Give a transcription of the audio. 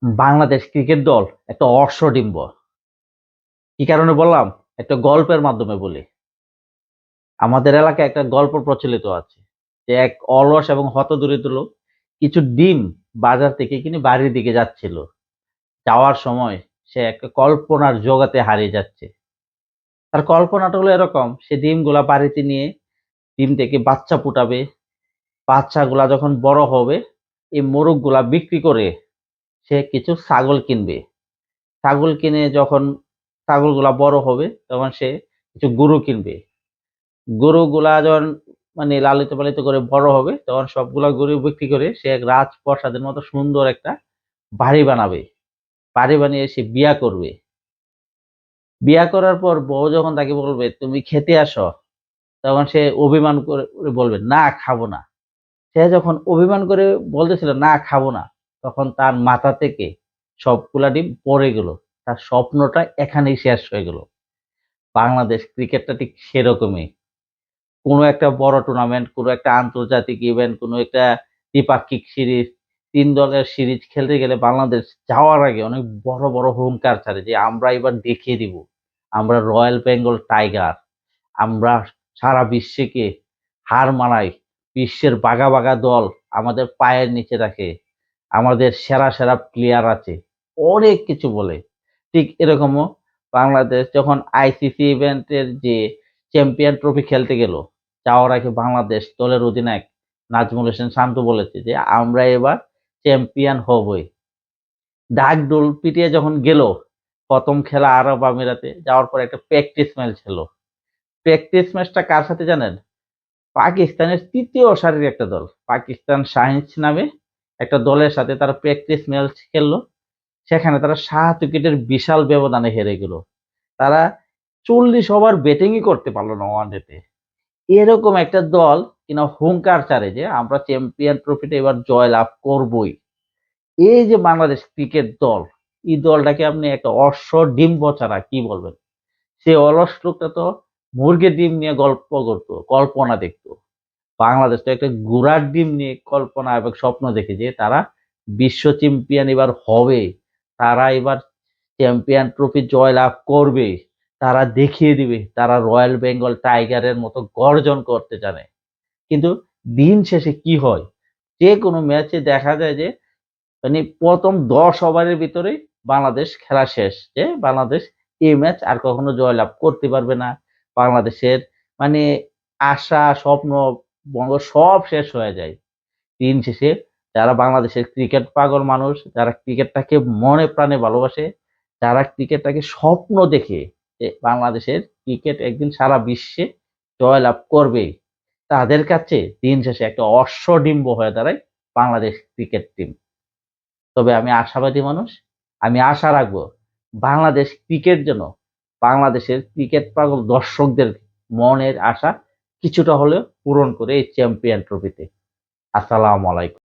Bangladesh cricket দল একটা অশ্বডিম্ব। কি কারণে বললাম? একটা গল্পের মাধ্যমে বলি। আমাদের এলাকায় একটা গল্প প্রচলিত আছে যে এক অলস এবং হতদরিদ্র লোক কিছু ডিম বাজার থেকে কিনে বাড়ির দিকে যাচ্ছিল। যাওয়ার সময় সে একটা কল্পনার জগতে হারিয়ে যাচ্ছে। তার কল্পনাটা হলো এরকম, সে ডিমগুলা বাড়িতে নিয়ে ডিম থেকে বাচ্চা ফুটাবে। বাচ্চাগুলা যখন বড় হবে, এই মোরগগুলা বিক্রি করে সে কিছু ছাগল কিনবে। ছাগল কিনে যখন ছাগলগুলা বড় হবে, তখন সে কিছু গরু কিনবে। গরুগুলা যখন লালিত পালিত করে বড় হবে, তখন সবগুলা গরু বিক্রি করে সে এক রাজপ্রাসাদের মতো সুন্দর একটা বাড়ি বানাবে। বাড়ি বানিয়ে সে বিয়া করবে। বিয়া করার পর বউ যখন তাকে বলবে তুমি খেতে আসো, তখন সে অভিমান করে করে বলবে না খাবো না। সে যখন অভিমান করে বলতেছিল না খাবো না, তখন তার মাথা থেকে সবগুলা ডিম পড়ে গেল। তার স্বপ্নটা এখানেই শেষ হয়ে গেল। বাংলাদেশ ক্রিকেটটা ঠিক সেরকমই। কোনো একটা বড় টুর্নামেন্ট, কোনো একটা আন্তর্জাতিক ইভেন্ট, কোনো একটা দ্বিপাক্ষিক সিরিজ, তিন দলের সিরিজ খেলতে গেলে বাংলাদেশ যাওয়ার আগে অনেক বড় বড় হুঙ্কার ছাড়ে যে আমরা এবার দেখিয়ে দিব, আমরা রয়্যাল বেঙ্গল টাইগার, আমরা সারা বিশ্বকে হার মানাই, বিশ্বের বাঘা বাঘা দল আমাদের পায়ের নিচে রাখে, আমাদের সেরা সেরা প্লেয়ার আছে, অনেক কিছু বলে। ঠিক এরকমও বাংলাদেশ যখন আইসিসি ইভেন্টের যে চ্যাম্পিয়ন ট্রফি খেলতে গেল, যাওয়ার আগে বাংলাদেশ দলের অধিনায়ক নাজমুল হোসেন শান্ত বলেছে যে আমরা এবার চ্যাম্পিয়ন হবই। ডাক ডোল পিটিয়ে যখন গেল, প্রথম খেলা আরব আমিরাতে, যাওয়ার পর একটা প্র্যাকটিস ম্যাচ ছিল। প্র্যাকটিস ম্যাচটা কার সাথে জানেন? পাকিস্তানের তৃতীয় সারির একটা দল, পাকিস্তান শাহিনস নামে একটা দলের সাথে তারা প্র্যাকটিস ম্যাচ খেললো। সেখানে তারা 7 উইকেটের বিশাল ব্যবধানে হেরে গেল। তারা 40 ওভার ব্যাটিংই করতে পারলো না ওয়ানডেতে। এরকম একটা দল কিনা হুঙ্কার ছাড়ে যে আমরা চ্যাম্পিয়ন ট্রফিটা এবার জয়লাভ করবই। এই যে বাংলাদেশ ক্রিকেট দল, এই দলটাকে আপনি একটা অশ্ব ডিম্ব ছাড়া কি বলবেন? সে অলস লোকটা তো মুরগির ডিম নিয়ে গল্প করতো, কল্পনা দেখতো। বাংলাদেশ তো একটা ঘোড়ার ডিম নিয়ে কল্পনা এবং স্বপ্ন দেখে যে তারা বিশ্ব চ্যাম্পিয়ন এবার হবে, তারা এবার চ্যাম্পিয়ন ট্রফি জয়লাভ করবে, তারা দেখিয়ে দিবে তারা রয়্যাল বেঙ্গল টাইগারের মতো গর্জন করতে জানে। কিন্তু দিন শেষে কি হয়, যে কোনো ম্যাচে দেখা যায় যে প্রথম 10 ওভারের ভিতরে বাংলাদেশ খেলা শেষ, যে বাংলাদেশ এই ম্যাচ আর কখনো জয়লাভ করতে পারবে না। বাংলাদেশের মানে আশা স্বপ্ন বঙ্গ সব শেষ হয়ে যায়। দিন শেষে যারা বাংলাদেশের ক্রিকেট পাগল মানুষ, যারা ক্রিকেটটাকে মনে প্রাণে ভালোবাসে, যারা ক্রিকেটটাকে স্বপ্ন দেখে যে বাংলাদেশের ক্রিকেট একদিন সারা বিশ্বে জয়লাভ করবে, তাদের কাছে দিন শেষে একটা অশ্বডিম্ব হয়ে দাঁড়ায় বাংলাদেশ ক্রিকেট টিম। তবে আমি আশাবাদী মানুষ, আমি আশা রাখবো বাংলাদেশ ক্রিকেট যেন বাংলাদেশের ক্রিকেট পাগল দর্শকদের মনের আশা কিছুটা হলেও পূরণ করে এই চ্যাম্পিয়ন ট্রফিতে। আসসালামু আলাইকুম।